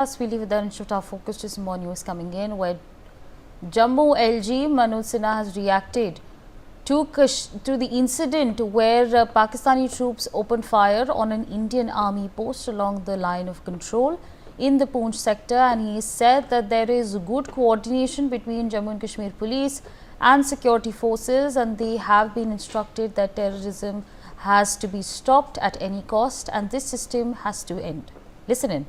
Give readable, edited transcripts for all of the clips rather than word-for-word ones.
We leave with the Institute of Focus to some more news coming in, where Jammu LG Manoj Sinha has reacted to the incident where Pakistani troops opened fire on an Indian army post along the line of control in the Poonch sector, and he said that there is good coordination between Jammu and Kashmir police and security forces, and they have been instructed that terrorism has to be stopped at any cost and this system has to end. Listen in.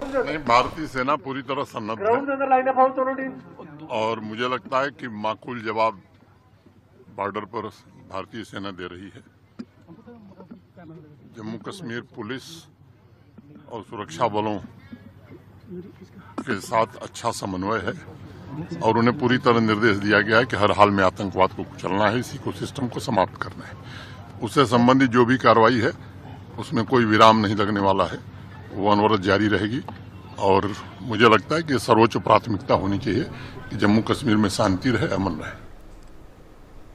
नहीं, भारतीय सेना पूरी तरह सन्नद्ध है और मुझे लगता है कि माकूल जवाब बॉर्डर पर भारतीय सेना दे रही है। जम्मू कश्मीर पुलिस और सुरक्षा बलों के साथ अच्छा समन्वय है और उन्हें पूरी तरह निर्देश दिया गया है कि हर हाल में आतंकवाद को कुचलना है, इसी इकोसिस्टम को समाप्त करना है। उससे संबंधित जो भी कार्रवाई है उसमें कोई विराम नहीं लगने वाला है, वो अनवरत जारी रहेगी और मुझे लगता है कि सर्वोच्च प्राथमिकता होनी चाहिए कि जम्मू कश्मीर में शांति रहे, अमन रहे।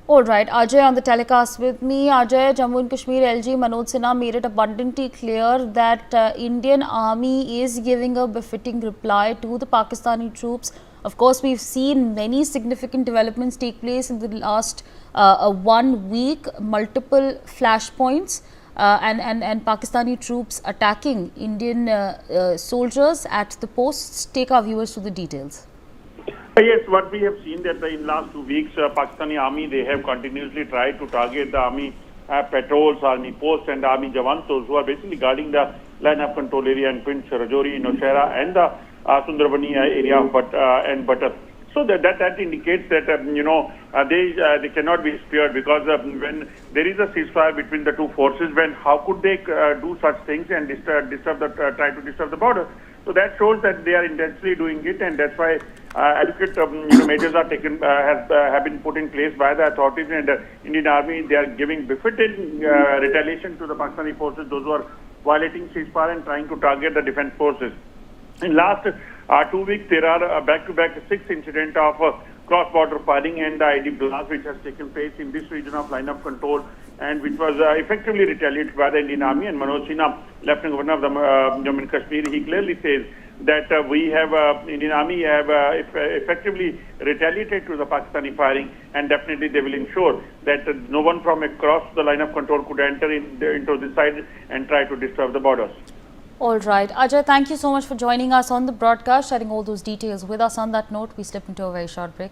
All right, Ajay on the telecast with me. Ajay, Jammu and Kashmir LG Manoj Sinha made it abundantly clear that Indian army is giving a befitting reply to the Pakistani troops. Of course, we've seen many significant developments take place in the last 1 week, multiple flashpoints. And Pakistani troops attacking Indian soldiers at the posts. Take our viewers to the details. Yes, what we have seen that in last 2 weeks, Pakistani army, they have continuously tried to target the army patrols, army posts and army jawans, those who are basically guarding the line of control area in Pinch, Rajouri, Nowshera and the Sundarbani area of Butter. So that indicates that they cannot be spared, because when there is a ceasefire between the two forces, how could they do such things and try to disturb the border? So that shows that they are intensely doing it, and that's why adequate measures are taken, have been put in place by the authorities and the Indian Army. They are giving befitting retaliation to the Pakistani forces, those who are violating ceasefire and trying to target the defense forces. In last 2 weeks, there are back-to-back 6 incidents of cross-border firing and ID blast which has taken place in this region of line of control, and which was effectively retaliated by the Indian Army. And Manoj Sinha, Lieutenant Governor of the Jammu and Kashmir, he clearly says that Indian Army have effectively retaliated to the Pakistani firing, and definitely they will ensure that no one from across the line of control could enter into this side and try to disturb the borders. All right. Ajay, thank you so much for joining us on the broadcast, sharing all those details with us. On that note, we slip into a very short break.